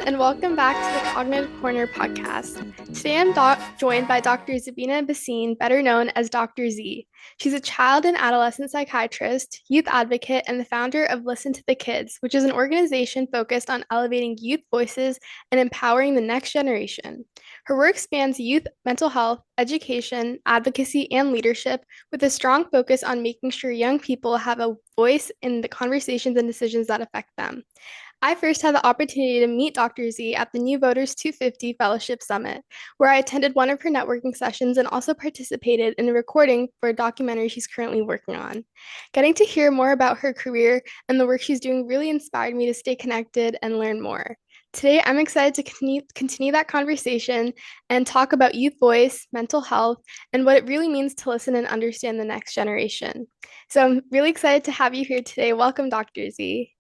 and welcome back to the Cognitive Corner podcast. Today I'm joined by Dr. Zabina Bhasin, better known as Dr. Z. She's a child and adolescent psychiatrist, youth advocate, and the founder of Listen to the KidZ, which is an organization focused on elevating youth voices and empowering the next generation. Her work spans youth mental health, education, advocacy, and leadership, with a strong focus on making sure young people have a voice in the conversations and decisions that affect them. I first had the opportunity to meet Dr. Z at the New Voters 250 Fellowship Summit, where I attended one of her networking sessions and also participated in a recording for a documentary she's currently working on. Getting to hear more about her career and the work she's doing really inspired me to stay connected and learn more. Today, I'm excited to continue that conversation and talk about youth voice, mental health, and what it really means to listen and understand the next generation. So I'm really excited to have you here today. Welcome, Dr. Z.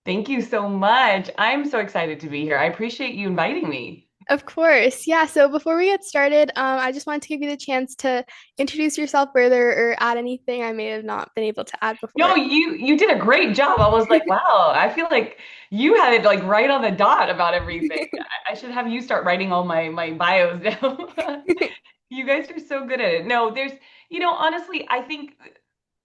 Thank you so much. I'm so excited to be here. I appreciate you inviting me. Of course. Yeah. So before we get started, I just wanted to give you the chance to introduce yourself further or add anything I may have not been able to add No, before. you did a great job. I was like, wow, I feel like you had it like right on the dot about everything. I should have you start writing all my bios down. You guys are so good at it. No, honestly, I think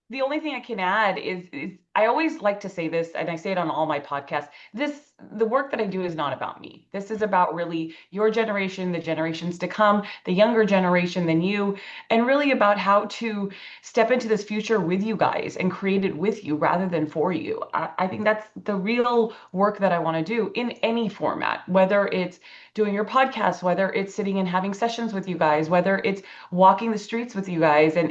the only thing I can add is I always like to say this, and I say it on all my podcasts. The work that I do is not about me. This is about really your generation, the generations to come, the younger generation than you, and really about how to step into this future with you guys and create it with you rather than for you. I think that's the real work that I want to do in any format, whether it's doing your podcast, whether it's sitting and having sessions with you guys, whether it's walking the streets with you guys and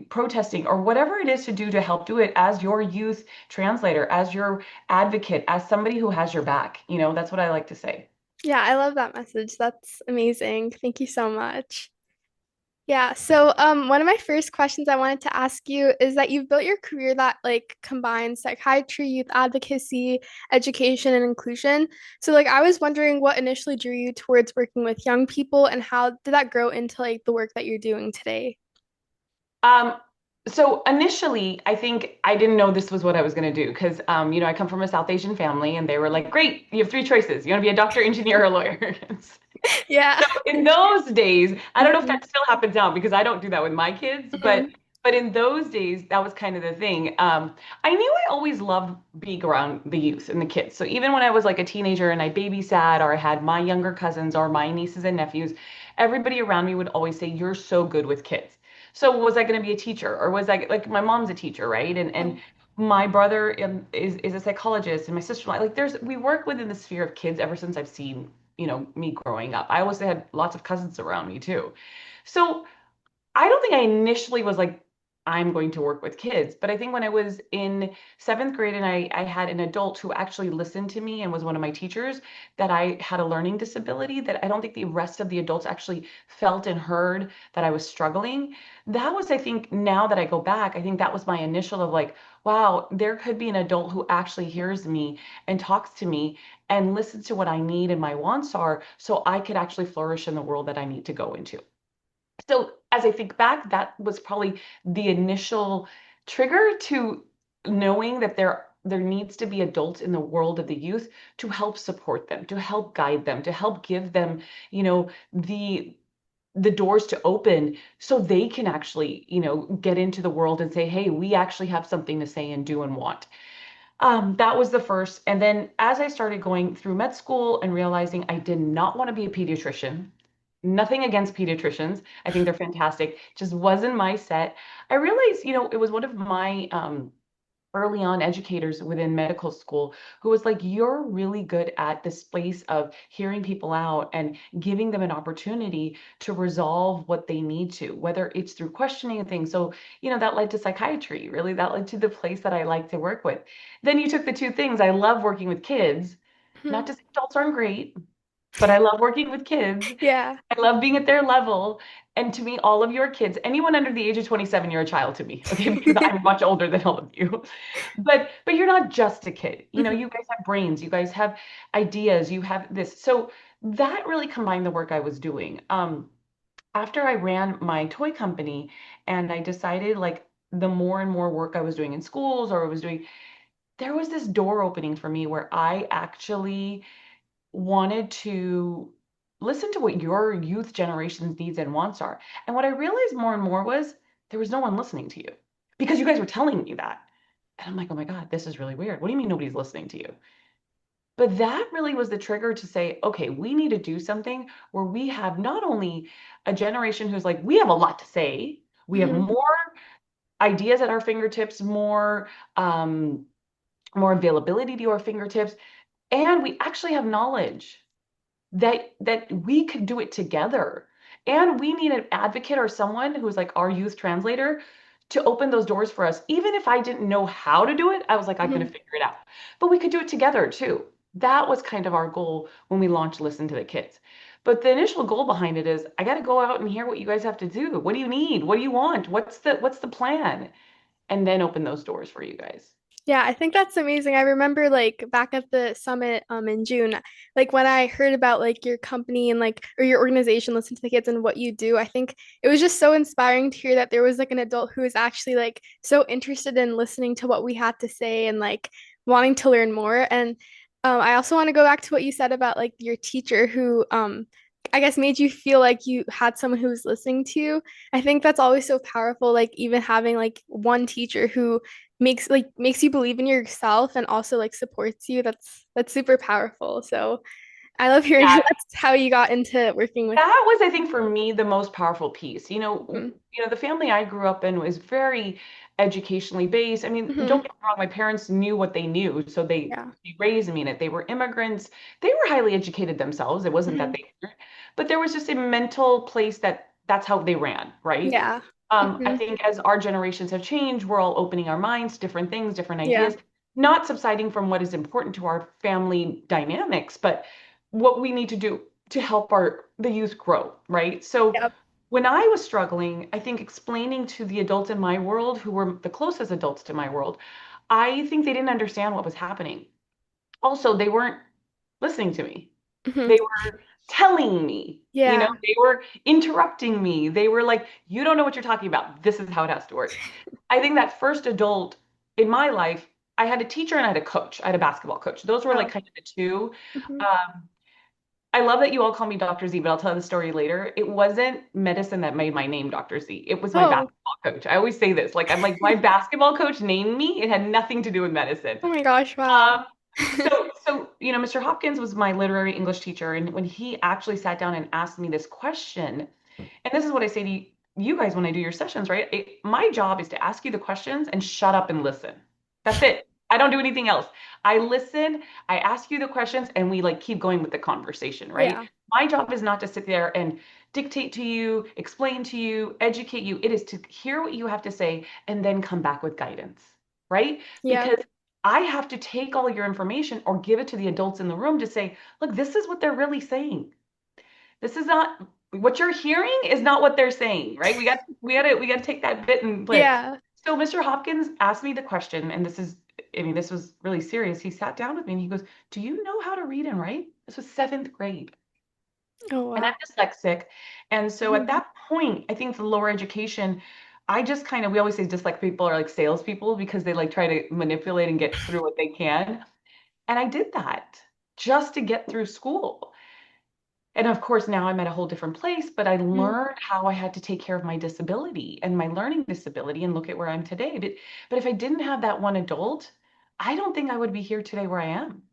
protesting or whatever it is to do to help do it as your youth translator, as your advocate, as somebody who has your back. That's what I like to say. Yeah, I love that message. That's amazing. Thank you so much. Yeah, so one of my first questions I wanted to ask you is that you've built your career that like combines psychiatry, youth advocacy, education, and inclusion. So like I was wondering what initially drew you towards working with young people and how did that grow into like the work that you're doing today? Um, so initially, I think I didn't know this was what I was going to do because, I come from a South Asian family and they were like, great, you have three choices. You want to be a doctor, engineer, or lawyer. Yeah. So in those days, I don't know if Mhm, that still happens now because I don't do that with my kids, but mhm. but in those days, that was kind of the thing. I knew I always loved being around the youth and the kids. So even when I was like a teenager and I babysat or I had my younger cousins or my nieces and nephews, everybody around me would always say, "You're so good with kids." So was I going to be a teacher or was I like my mom's a teacher, right? And my brother is a psychologist and my sister-in-law, like we work within the sphere of kids ever since I've seen me growing up. I always had lots of cousins around me too. So I don't think I initially was like, I'm going to work with kids. But I think when I was in seventh grade and I had an adult who actually listened to me and was one of my teachers, that I had a learning disability that I don't think the rest of the adults actually felt and heard that I was struggling. That was, I think, now that I go back, I think that was my initial of like, wow, there could be an adult who actually hears me and talks to me and listens to what I need and my wants are so I could actually flourish in the world that I need to go into. So as I think back, that was probably the initial trigger to knowing that there needs to be adults in the world of the youth to help support them, to help guide them, to help give them, the doors to open so they can actually, get into the world and say, hey, we actually have something to say and do and want. That was the first. And then as I started going through med school and realizing I did not want to be a pediatrician, nothing against pediatricians. I think they're fantastic. Just wasn't my set. I realized, it was one of my early on educators within medical school who was like, you're really good at this place of hearing people out and giving them an opportunity to resolve what they need to, whether it's through questioning and things. So, that led to psychiatry, really. That led to the place that I like to work with. Then you took the two things. I love working with kids, Mhm. not to say adults aren't great, but I love working with kids. Yeah. I love being at their level. And to me, all of your kids, anyone under the age of 27, you're a child to me, okay? Because I'm much older than all of you. But you're not just a kid. Mhm. You guys have brains, you guys have ideas, you have this. So that really combined the work I was doing. After I ran my toy company and I decided like the more and more work I was doing in schools or I was doing there was this door opening for me where I actually wanted to listen to what your youth generation's needs and wants are. And what I realized more and more was there was no one listening to you because you guys were telling me that. And I'm like, oh my God, this is really weird. What do you mean nobody's listening to you? But that really was the trigger to say, okay, we need to do something where we have not only a generation who's like, we have a lot to say, we have Hmm. more ideas at our fingertips, um, more availability to our fingertips, and we actually have knowledge that we could do it together. And we need an advocate or someone who's like our youth translator to open those doors for us. Even if I didn't know how to do it, I was like, I'm going to Hmm. figure it out. But we could do it together too. That was kind of our goal when we launched Listen to the Kids. But the initial goal behind it is I got to go out and hear what you guys have to do. What do you need? What do you want? What's the plan? And then open those doors for you guys. Yeah, I think that's amazing. I remember like back at the summit in June, like when I heard about like your company and like or your organization Listen to the Kids and what you do, I think it was just so inspiring to hear that there was like an adult who was actually like so interested in listening to what we had to say and like wanting to learn more. And I also want to go back to what you said about like your teacher who I guess made you feel like you had someone who was listening to you. I think that's always so powerful, like even having like one teacher who makes you believe in yourself and also like supports you. That's super powerful. So I love hearing Yeah, that's how you got into working with. that was, I think, for me, the most powerful piece. Mhm. The family I grew up in was very educationally based. I mean, don't Mhm. get me wrong, my parents knew what they knew, so Yeah. they raised me in it. They were immigrants. They were highly educated themselves. It wasn't that Mhm. they weren't, but there was just a mental place that's how they ran, right? Yeah. I Mhm. think as our generations have changed, we're all opening our minds to different things, different Yeah. ideas, not subsiding from what is important to our family dynamics, but what we need to do to help the youth grow, right? So Yep. when I was struggling, I think explaining to the adults in my world who were the closest adults to my world, I think they didn't understand what was happening. Also, they weren't listening to me. Mhm. They were telling me, Yeah. they were interrupting me. They were like, you don't know what you're talking about. This is how it has to work. I think that first adult in my life, I had a teacher and I had a coach. I had a basketball coach. Those were like Oh. kind of the two. Mhm. Um, I love that you all call me Dr. Z, but I'll tell the story later. It wasn't medicine that made my name Dr. Z. It was my Oh. basketball coach. I always say this, like I'm like my basketball coach named me. It had nothing to do with medicine. Oh my gosh, wow. Um, so Mr. Hopkins was my literary English teacher, and when he actually sat down and asked me this question, and this is what I say to you guys when I do your sessions, right? My job is to ask you the questions and shut up and listen. That's it. I don't do anything else. I listen, I ask you the questions, and we like keep going with the conversation, right? Yeah. My job is not to sit there and dictate to you, explain to you, educate you. It is to hear what you have to say and then come back with guidance, right? Yeah. Because I have to take all your information or give it to the adults in the room to say, look, this is what they're really saying. This is not what you're hearing is not what they're saying, right? We got to take that bit and play it. Yeah. So Mr. Hopkins asked me the question, and this was really serious. He sat down with me and he goes, "Do you know how to read and write?" This was seventh grade, Oh and I'm wow. dyslexic, and so at Mhm. that point, I think the lower education. I just kind of, we always say dyslexic people are like salespeople because they like try to manipulate and get through what they can. And I did that just to get through school. And of course, now I'm at a whole different place, but I Mhm. learned how I had to take care of my disability and my learning disability and look at where I'm today. But if I didn't have that one adult, I don't think I would be here today where I am,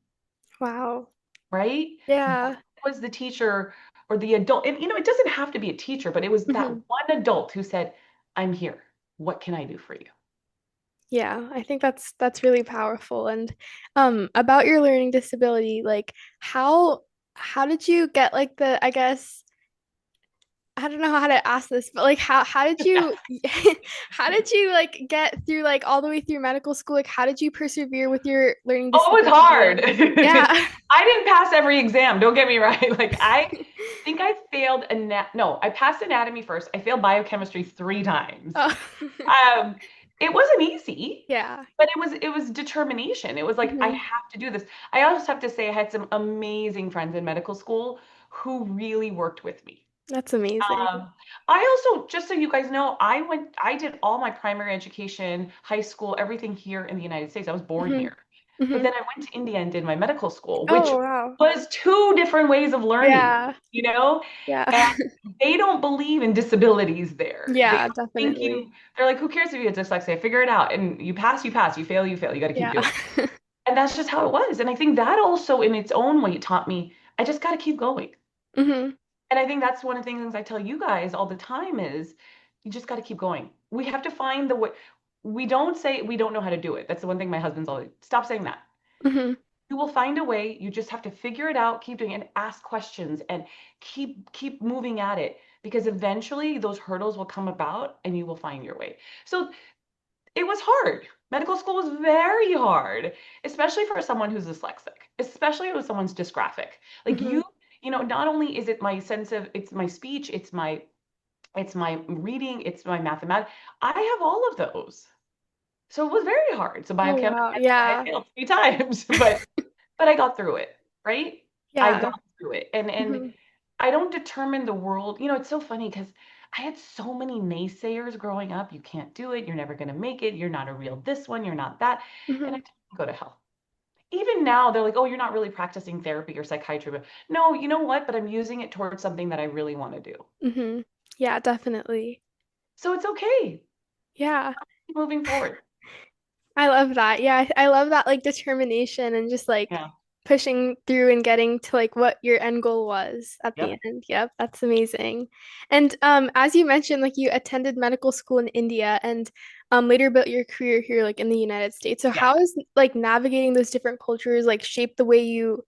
Wow. right? Yeah. That was the teacher or the adult. And, it doesn't have to be a teacher, but it was that Mhm. one adult who said, I'm here. What can I do for you? Yeah, I think that's really powerful. And about your learning disability, like how did you get like the I guess I don't know how to ask this, but like how did you how did you like get through like all the way through medical school? Like how did you persevere with your learning Oh, it was disability? hard. And yeah. I didn't pass every exam. Don't get me right. Like I think I failed no, I passed anatomy first. I failed biochemistry three times. Oh. Um, it wasn't easy, Yeah. but it was determination. It was like I Hmm. have to do this. I also have to say I had some amazing friends in medical school who really worked with me. That's amazing. I also, just so you guys know, I did all my primary education, high school, everything here in the United States. I was born Hmm. here. But Hmm. then I went to India and did my medical school, which Oh, wow. was two different ways of learning, Yeah. you know? Yeah. And they don't believe in disabilities there. They Yeah, don't think definitely. they're like, who cares if you have dyslexia? Figure it out. And you pass, you pass. You fail, you fail. You got to keep Yeah. doing it. And that's just how it was. And I think that also, in its own way, taught me I just got to keep going. Hmm. And I think that's one of the things I tell you guys all the time is you just got to keep going. We have to find the way. We don't say we don't know how to do it. That's the one thing my husband's always stop saying that. Hmm. You will find a way. You just have to figure it out, keep doing it, and ask questions and keep moving at it because eventually those hurdles will come about and you will find your way. So it was hard. Medical school was very hard, especially for someone who's dyslexic, especially if someone's dysgraphic. Like Hmm. not only is it my sense of it's my speech, it's my reading, it's my mathematics. I have all of those. So it was very hard. So Oh, biochem, wow. I Yeah. failed 3 times, but I got through it, right? I Yeah. got through it. And Hmm. I don't determine the world. It's so funny because I had so many naysayers growing up. You can't do it. You're never going to make it. You're not a real this one. You're not that. And I Hmm. didn't go to hell. Even now, they're like, oh, you're not really practicing therapy or psychiatry. But no, you know what? But I'm using it towards something that I really want to do. Hmm. Yeah, definitely. So it's okay. Yeah. Keep moving forward. I love that. Yeah, I love that like determination and just like Yeah. pushing through and getting to like what your end goal was at the Yep. end. Yep, that's amazing. And as you mentioned, like you attended medical school in India and later built your career here like in the United States. So Yeah. how is like navigating those different cultures like shape the way you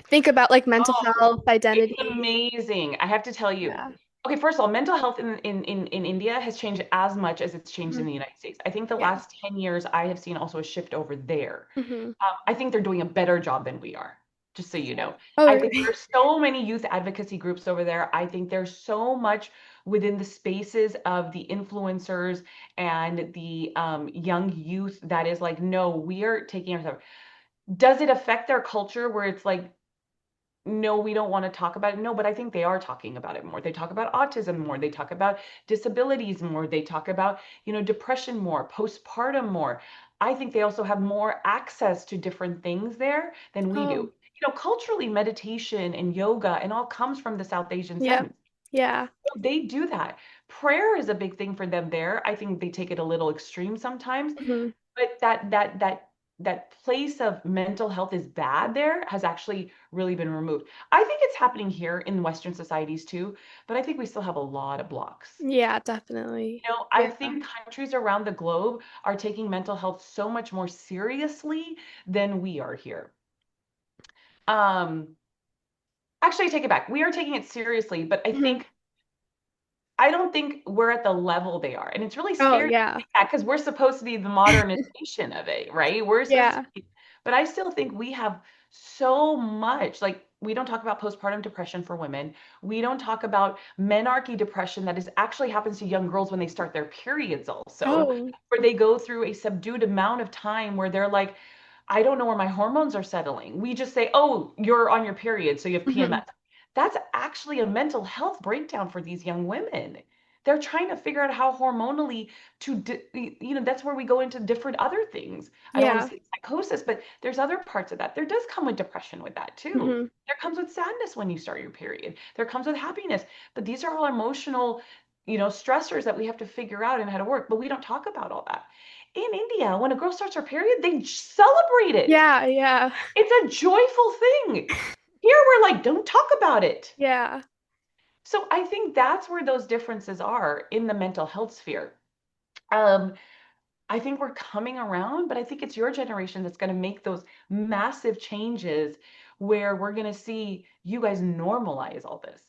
think about like mental Oh, health, it's identity? amazing. I have to tell you. Yeah. Okay, first of all, mental health in India has changed as much as it's changed in Mhm. the United States. I think the Yeah. last 10 years, I have seen also a shift over there. Hmm. I think they're doing a better job than we are, just so you know. Oh, I think really? there's so many youth advocacy groups over there. I think there's so much within the spaces of the influencers and the young youth that is like, no, we are taking ourselves. Does it affect their culture where it's like, no, we don't want to talk about it. No, but I think they are talking about it more. They talk about autism more. They talk about disabilities more. They talk about, depression more, postpartum more. I think they also have more access to different things there than we do. Oh, Culturally, meditation and yoga and all comes from the South Asian yep. sense. Yeah. They do that. Prayer is a big thing for them there. I think they take it a little extreme sometimes, Hmm. but that place of mental health is bad there has actually really been removed. I think it's happening here in Western societies too, but I think we still have a lot of blocks. Yeah, definitely. I Yeah. think countries around the globe are taking mental health so much more seriously than we are here. Um, Actually, I take it back. We are taking it seriously, but Mhm. I don't think we're at the level they are. And it's really Oh, scary yeah. because we're supposed to be the modernization of it, right? We're supposed to Yeah. be, but I still think we have so much. Like, we don't talk about postpartum depression for women. We don't talk about menarche depression that is actually happens to young girls when they start their periods, also, Oh. where they go through a subdued amount of time where they're like, I don't know where my hormones are settling. We just say, oh, you're on your period, so you have Mhm. PMS. That's actually a mental health breakdown for these young women. They're trying to figure out how hormonally that's where we go into different other things. I don't want to Yeah. say psychosis, but there's other parts of that. There does come with depression with that too. Mhm. There comes with sadness when you start your period. There comes with happiness. But these are all emotional, stressors that we have to figure out and how to work. But we don't talk about all that. In India, when a girl starts her period, they celebrate it. Yeah, yeah. It's a joyful thing. Here we're like, don't talk about it. Yeah. So I think that's where those differences are in the mental health sphere. Um, I think we're coming around, but I think it's your generation that's going to make those massive changes where we're going to see you guys normalize all this.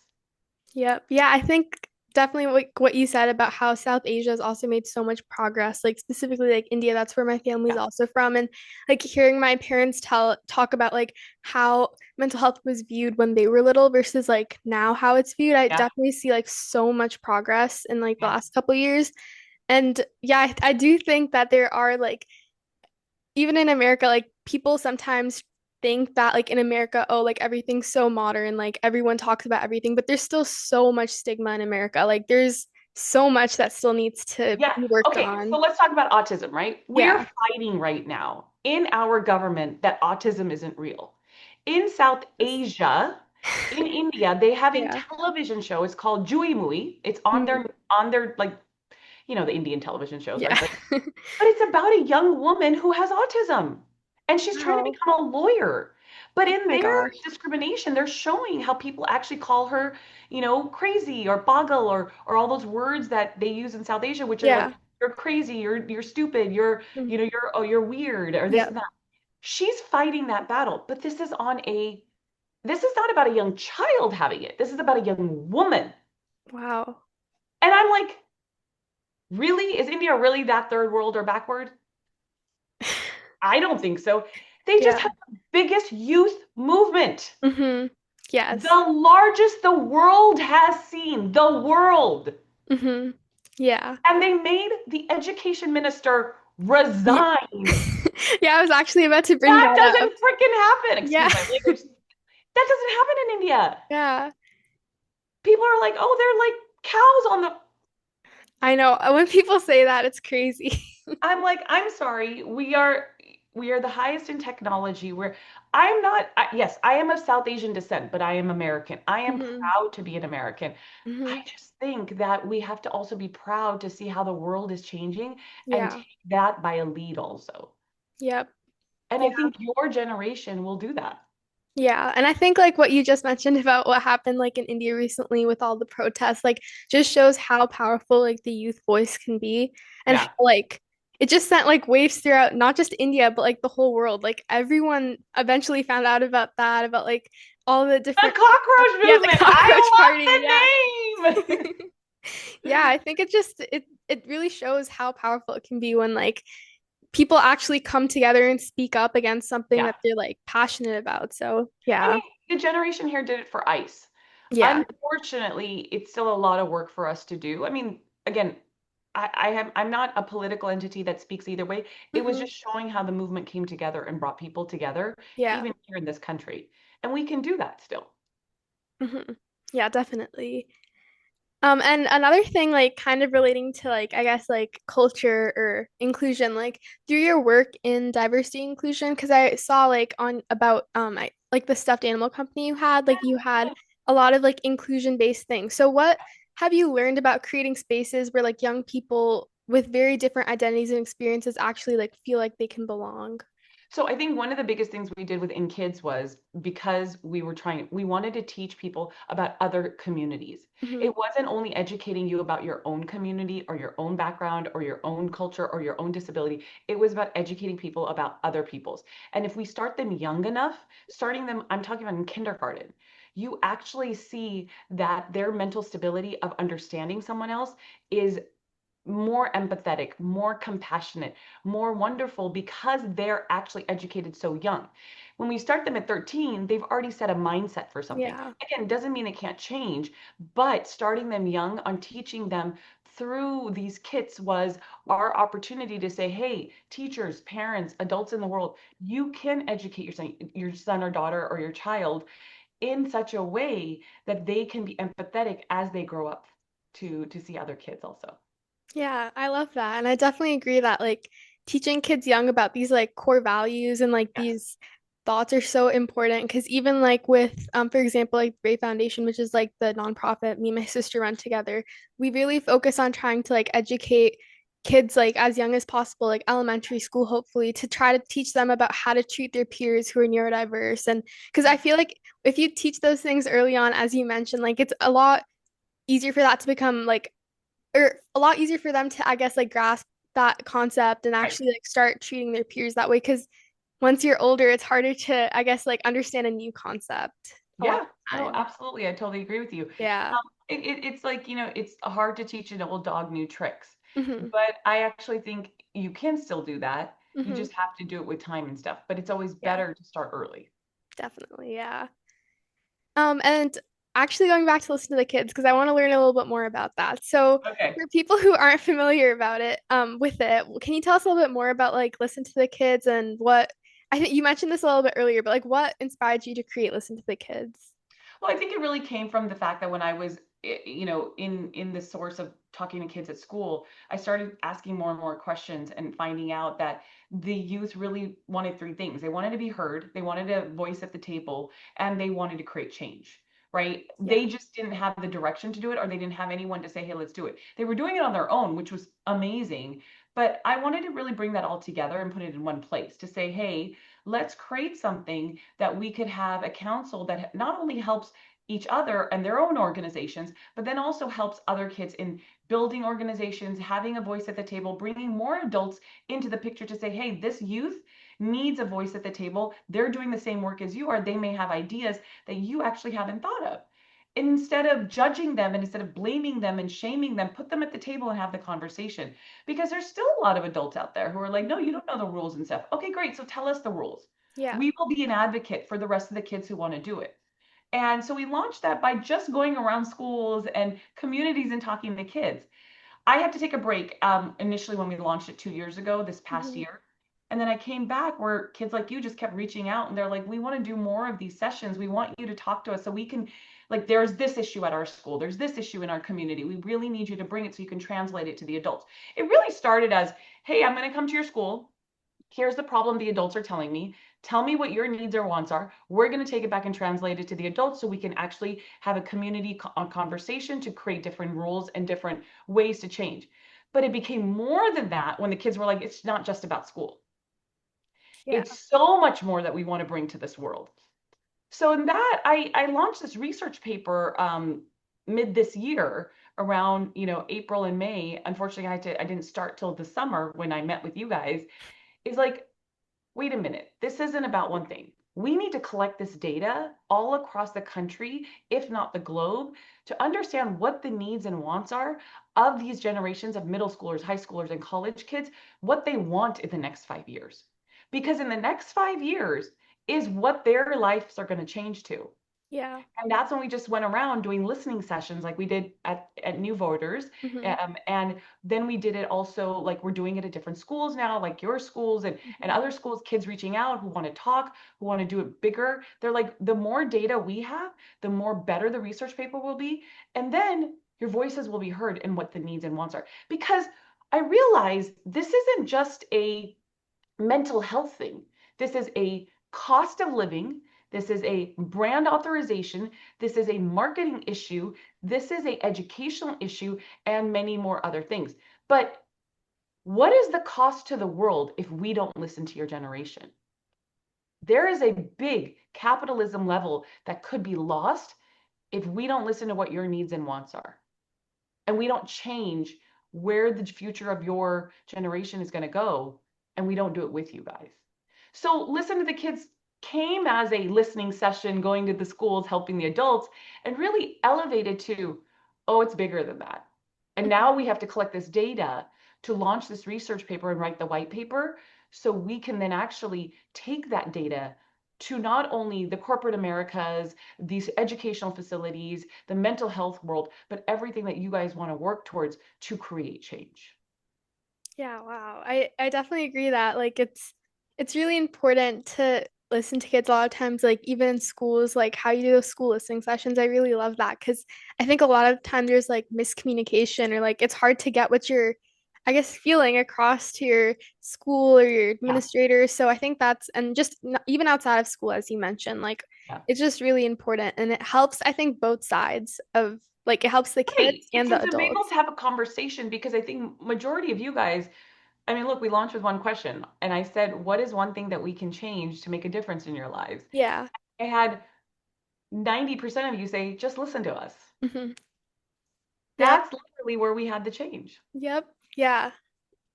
Yep. Yeah, I think definitely what you said about how South Asia has also made so much progress, like specifically like India, that's where my family's Yeah, also from. And like hearing my parents talk about like how mental health was viewed when they were little versus like now how it's viewed, I yeah, definitely see like so much progress in like the yeah, last couple years. And yeah, I do think that there are like even in America, like people sometimes think that like in America, oh, like everything's so modern, like everyone talks about everything, but there's still so much stigma in America. Like there's so much that still needs to yeah. be worked Okay, so on. let's talk about autism, right? We're Yeah. fighting right now in our government that autism isn't real. In South Yes. Asia, in India, they have a Yeah. television show. It's called Jui Mui. It's on Mhm. their like the Indian television shows, Yeah. right? But it's about a young woman who has autism and she's trying to Wow. become a lawyer. But Oh in my their gosh. discrimination, they're showing how people actually call her, crazy or pagal or all those words that they use in South Asia, which are like Yeah. you're crazy, you're stupid, Mhm. you're weird or this Yep. and that. She's fighting that battle, but this is not about a young child having it. This is about a young woman. Wow. And I'm like, really? Is India really that third world or backward? I don't think so. They just Yeah. have the biggest youth movement, Hmm. Yes. the largest the world has seen, the world. Hmm. Yeah. And they made the education minister Yeah. resign. Yeah, I was actually about to bring That that up. doesn't freaking happen. Yeah. Excuse my language. That doesn't happen in India. Yeah. People are like, oh, they're like cows on the. I know. When people say that, it's crazy. I'm like, I'm sorry. We are the highest in technology. I'm not. Yes, I am of South Asian descent, but I am American. I am Hmm. proud to be an American. I Hmm. just think that we have to also be proud to see how the world is changing and Yeah. take that by a lead also. Yep. And Yeah. I think your generation will do that. Yeah, and I think like what you just mentioned about what happened like in India recently with all the protests, like just shows how powerful like the youth voice can be and how Yeah. like it just sent like waves throughout not just India but like the whole world. Like everyone eventually found out about that, about like all the The different cockroach yeah, the movement. cockroach party, yeah. I love the name. Yeah, I think it really shows how powerful it can be when like people actually come together and speak up against something Yeah. that they're like passionate about. So, I yeah. mean, the generation here did it for ice. Yeah. Unfortunately, it's still a lot of work for us to do. I mean, again, I'm not a political entity that speaks either way. It was Hmm. just showing how the movement came together and brought people together, Yeah. even here in this country. And we can do that still. Hmm. Yeah, definitely. And another thing, like kind of relating to like I guess like culture or inclusion, like through your work in diversity inclusion, because I saw like on about like the stuffed animal company you had, like you had a lot of like inclusion based things. So what have you learned about creating spaces where like young people with very different identities and experiences actually like feel like they can belong? So I think one of the biggest things we did within Kids was because we wanted to teach people about other communities. Hmm. It wasn't only educating you about your own community or your own background or your own culture or your own disability. It was about educating people about other people's. And if we start them young enough, starting them, I'm talking about in kindergarten, you actually see that their mental stability of understanding someone else is more empathetic, more compassionate, more wonderful because they're actually educated so young. When we start them at 13, they've already set a mindset for something. Yeah. Again, doesn't mean it can't change, but starting them young on teaching them through these kits was our opportunity to say, hey, teachers, parents, adults in the world, you can educate your son or daughter or your child in such a way that they can be empathetic as they grow up to see other kids also. Yeah, I love that. And I definitely agree that like teaching kids young about these like core values and like Yes. these thoughts are so important because even like with for example like Brave Foundation, which is like the nonprofit me and my sister run together, we really focus on trying to like educate kids like as young as possible, like elementary school hopefully, to try to teach them about how to treat their peers who are neurodiverse. And because I feel like if you teach those things early on, as you mentioned, like it's a lot easier for that to become like or a lot easier for them to, I guess, like grasp that concept and Right. actually like start treating their peers that way. Because once you're older, it's harder to, I guess, like understand a new concept a lot of Yeah, the no, time. absolutely. I totally agree with you. Yeah. It's like, it's hard to teach an old dog new tricks, Hmm. but I actually think you can still do that. You Hmm. just have to do it with time and stuff, but it's always Yeah, better to start early. definitely. Yeah. And actually going back to listen to the kids because I want to learn a little bit more about that. So Okay. for people who aren't familiar about it, with it, can you tell us a little bit more about like listen to the kids and what I think you mentioned this a little bit earlier, but like what inspired you to create Listen to the Kids? Well, I think it really came from the fact that when I was in the source of talking to kids at school, I started asking more and more questions and finding out that the youth really wanted three things. They wanted to be heard, they wanted a voice at the table, and they wanted to create change. Right? Yeah. They just didn't have the direction to do it, or they didn't have anyone to say, hey, let's do it. They were doing it on their own, which was amazing. But I wanted to really bring that all together and put it in one place to say, hey, let's create something that we could have a council that not only helps each other and their own organizations, but then also helps other kids in building organizations, having a voice at the table, bringing more adults into the picture to say, hey, this youth needs a voice at the table. They're doing the same work as you are. They may have ideas that you actually haven't thought of. Instead of judging them and instead of blaming them and shaming them, put them at the table and have the conversation. Because there's still a lot of adults out there who are like, no, you don't know the rules and stuff. Okay, great. So tell us the rules. Yeah. We will be an advocate for the rest of the kids who want to do it. And so we launched that by just going around schools and communities and talking to kids. I had to take a break initially when we launched it 2 years ago, this past Hmm. year. And then I came back where kids like you just kept reaching out and they're like, we want to do more of these sessions. We want you to talk to us so we can, like, there's this issue at our school, there's this issue in our community. We really need you to bring it so you can translate it to the adults. It really started as, hey, I'm going to come to your school. Here's the problem the adults are telling me. Tell me what your needs or wants are. We're going to take it back and translate it to the adults so we can actually have a community conversation to create different rules and different ways to change. But it became more than that when the kids were like, it's not just about school. Yeah. It's so much more that we want to bring to this world. So in that, I launched this research paper mid this year around, April and May. Unfortunately, I didn't start till the summer when I met with you guys. Is like, wait a minute, this isn't about one thing. We need to collect this data all across the country, if not the globe, to understand what the needs and wants are of these generations of middle schoolers, high schoolers, and college kids, what they want in the next 5 years. Because in the next 5 years is what their lives are going to change to. Yeah. And that's when we just went around doing listening sessions like we did at New Voters. Hmm. And then we did it also, like we're doing it at different schools now, like your schools and Hmm. other schools, kids reaching out who want to talk, who want to do it bigger. They're like, the more data we have, the more better the research paper will be. And then your voices will be heard in what the needs and wants are. Because I realize this isn't just a mental health thing. This is a cost of living. This is a brand authorization. This is a marketing issue. This is a educational issue and many more other things. But what is the cost to the world if we don't listen to your generation? There is a big capitalism level that could be lost if we don't listen to what your needs and wants are. And we don't change where the future of your generation is going to go, and we don't do it with you guys. So listen to the kids came as a listening session, going to the schools, helping the adults, and really elevated to, oh, it's bigger than that. And now we have to collect this data to launch this research paper and write the white paper so we can then actually take that data to not only the corporate Americas, these educational facilities, the mental health world, but everything that you guys want to work towards to create change. Yeah, wow. I definitely agree that like it's really important to listen to kids a lot of times, like even in schools, like how you do those school listening sessions. I really love that because I think a lot of time there's like miscommunication or like it's hard to get what you're, I guess, feeling across to your school or your Yeah, administrator. So I think that's and just even outside of school, as you mentioned, like yeah. it's just really important and it helps, I think, both sides of like it helps the Right. kids It's and the to be able adults. to have a conversation because I think majority of you guys, I mean, look, we launched with one question and I said, what is one thing that we can change to make a difference in your lives? Yeah. I had 90% of you say, just listen to us. Hmm. Yep. That's literally where we had the change. Yep. Yeah.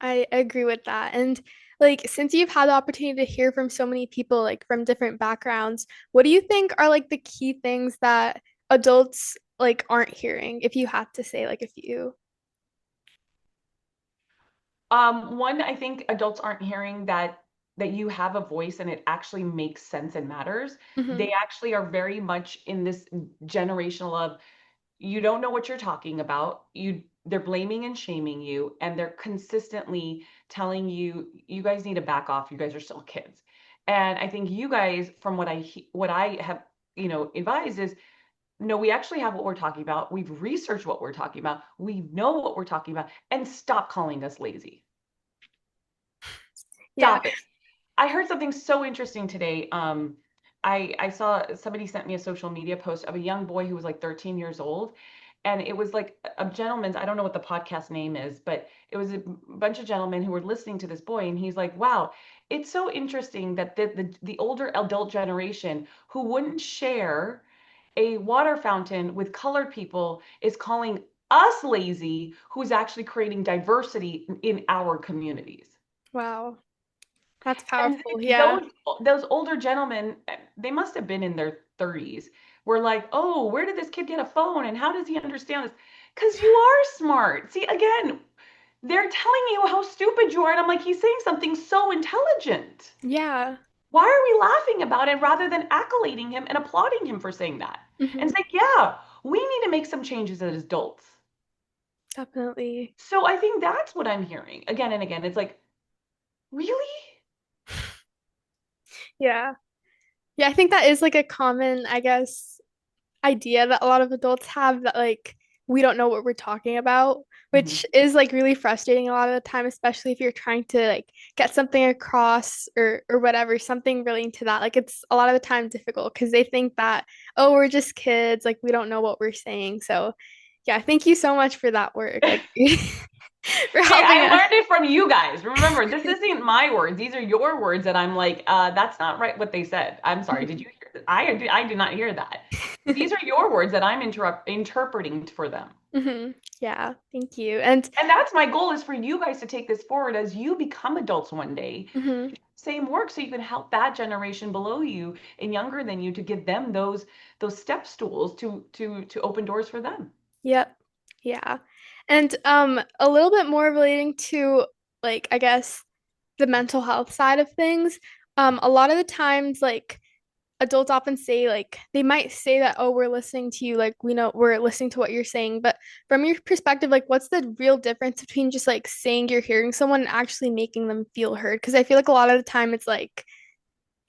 I agree with that. And like since you've had the opportunity to hear from so many people like from different backgrounds, what do you think are like the key things that adults like aren't hearing if you had to say like a few? One, I think adults aren't hearing that you have a voice and it actually makes sense and matters. Hmm. They actually are very much in this generational of you don't know what you're talking about. They're blaming and shaming you and they're consistently telling you you guys need to back off. You guys are still kids. And I think you guys from what I have, advised is no, we actually have what we're talking about. We've researched what we're talking about. We know what we're talking about, and stop calling us lazy. Yeah. Stop it. I heard something so interesting today. I saw somebody sent me a social media post of a young boy who was like 13 years old. And it was like a gentleman's, I don't know what the podcast name is, but it was a bunch of gentlemen who were listening to this boy. And he's like, wow, it's so interesting that the older adult generation who wouldn't share a water fountain with colored people is calling us lazy, who's actually creating diversity in our communities. Wow. That's And powerful. Yeah. those older gentlemen, they must have been in their 30s, were like, "Oh, where did this kid get a phone and how does he understand this?" Because you are smart. See, again, they're telling you how stupid you are, and I'm like, he's saying something so intelligent. Yeah. Why are we laughing about it rather than accolading him and applauding him for saying that? And Hmm. saying, "Yeah, we need to make some changes as adults." Definitely. So I think that's what I'm hearing again and again. It's like, really? Yeah. Yeah, I think that is like a common, I guess, idea that a lot of adults have that like we don't know what we're talking about, Mhm. which is like really frustrating a lot of the time, especially if you're trying to like get something across or whatever, something relating to that. Like it's a lot of the time difficult because they think that, oh, we're just kids, like we don't know what we're saying. So yeah, thank you so much for that work. Like for Hey, helping I us. learned it from you guys. Remember, this isn't my words. These are your words that I'm like, that's not right what they said. I'm sorry. Did you hear that? I did not hear that. These are your words that I'm interpreting for them. Hmm. Yeah, thank you. And And that's my goal is for you guys to take this forward as you become adults one day. mhm. Same work so you can help that generation below you and younger than you to give them those step stools to open doors for them. Yep. Yeah. And a little bit more relating to like I guess the mental health side of things. A lot of the times like adults often say like they might say that oh we're listening to you like we know we're listening to what you're saying but from your perspective like what's the real difference between just like saying you're hearing someone and actually making them feel heard because I feel like a lot of the time it's like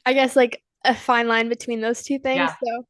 I guess like a fine line between those two things Yeah. so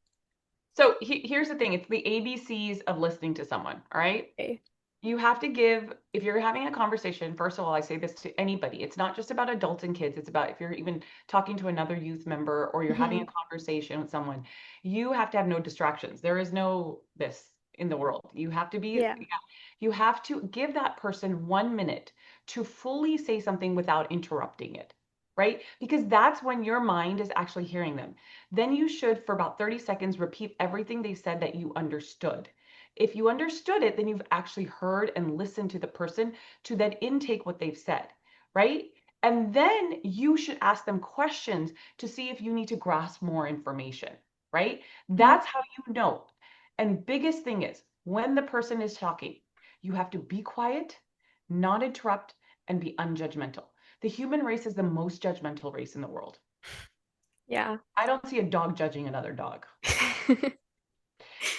So here's the thing, it's the ABCs of listening to someone, all right? okay. You have to give, if you're having a conversation, first of all, I say this to anybody. It's not just about adults and kids. It's about if you're even talking to another youth member or you're having Hmm. a conversation with someone, you have to have no distractions. There is no this in the world. You have to be, Yeah. yeah, you have to give that person 1 minute to fully say something without interrupting it, right? Because that's when your mind is actually hearing them. Then you should, for about 30 seconds, repeat everything they said that you understood. If you understood it, then you've actually heard and listened to the person to then intake what they've said, right? And then you should ask them questions to see if you need to grasp more information, right? Mhm. That's how you know. And biggest thing is when the person is talking, you have to be quiet, not interrupt, and be unjudgmental. The human race is the most judgmental race in the world. Yeah. I don't see a dog judging another dog.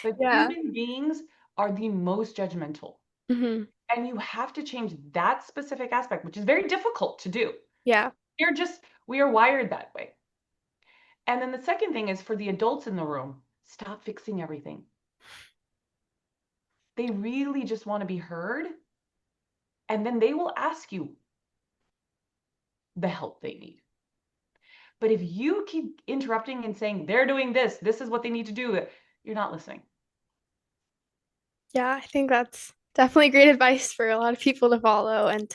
But Yeah. human beings are the most judgmental. Hmm. And you have to change that specific aspect, which is very difficult to do. Yeah. We are wired that way. And then the second thing is for the adults in the room, stop fixing everything. They really just want to be heard. And then they will ask you the help they need. But if you keep interrupting and saying, they're doing this is what they need to do, you're not listening. Yeah, I think that's definitely great advice for a lot of people to follow. And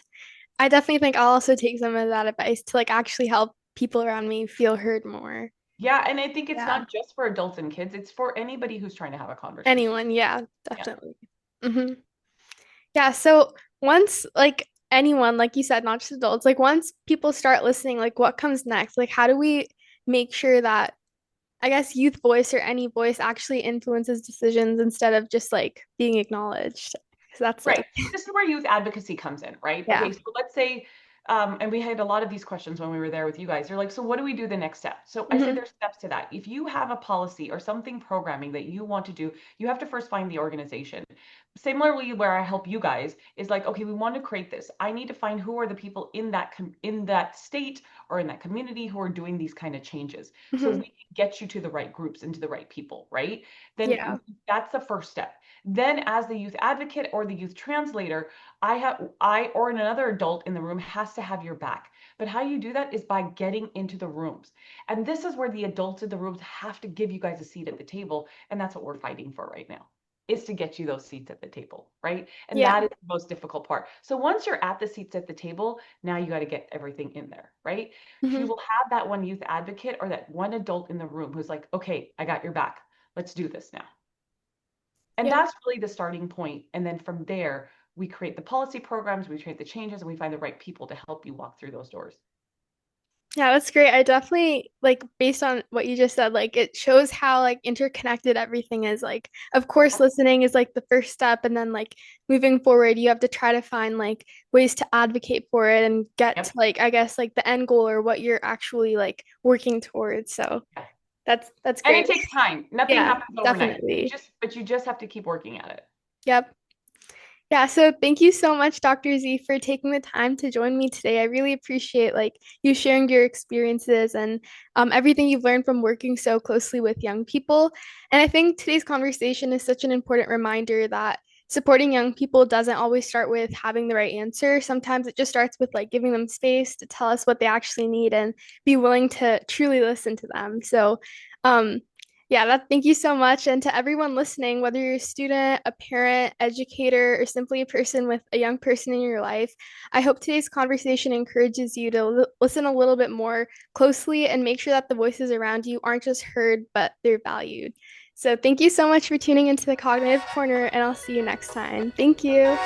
I definitely think I'll also take some of that advice to like actually help people around me feel heard more. Yeah. And I think it's Yeah. not just for adults and kids, it's for anybody who's trying to have a conversation. Anyone. Yeah, Yeah. definitely. Hmm. Yeah. So once like anyone, like you said, not just adults, like once people start listening, like what comes next? Like how do we make sure that I guess youth voice or any voice actually influences decisions instead of just like being acknowledged? Because that's Right. like, This is where youth advocacy comes in, right? yeah. Okay, so let's say, and we had a lot of these questions when we were there with you guys. They're like, so what do we do the next step? So I say Hmm. there's steps to that. If you have a policy or something programming that you want to do, you have to first find the organization. similarly where I help you guys is like, okay, we want to create this. I need to find who are the people in that state or in that community who are doing these kind of changes. So Hmm. we can get you to the right groups and to the right people, right? Then Yeah. that's the first step. Then as the youth advocate or the youth translator, I or another adult in the room has to have your back. But how you do that is by getting into the rooms. And this is where the adults in the rooms have to give you guys a seat at the table. And that's what we're fighting for right now, is to get you those seats at the table, right? And Yeah. that is the most difficult part. So once you're at the seats at the table, now you got to get everything in there, right? You Hmm. will have that one youth advocate or that one adult in the room who's like, okay, I got your back. Let's do this now. And Yeah. that's really the starting point. And then from there, we create the policy programs, we create the changes, and we find the right people to help you walk through those doors. Yeah, that's great. I definitely like based on what you just said, like it shows how like interconnected everything is. Like, of course, listening is like the first step, and then like moving forward, you have to try to find like ways to advocate for it and get to Yep. like I guess like the end goal or what you're actually like working towards. So Yeah. that's And it great. takes time. Nothing Yeah, happens overnight. definitely. But you just have to keep working at it. Yep. Yeah, so thank you so much, Dr. Z, for taking the time to join me today. I really appreciate like you sharing your experiences and everything you've learned from working so closely with young people. And I think today's conversation is such an important reminder that supporting young people doesn't always start with having the right answer. Sometimes it just starts with like giving them space to tell us what they actually need and be willing to truly listen to them. So, um, yeah, thank you so much. And to everyone listening, whether you're a student, a parent, educator, or simply a person with a young person in your life, I hope today's conversation encourages you to listen a little bit more closely and make sure that the voices around you aren't just heard, but they're valued. So thank you so much for tuning into the Cognitive Corner, and I'll see you next time. Thank you.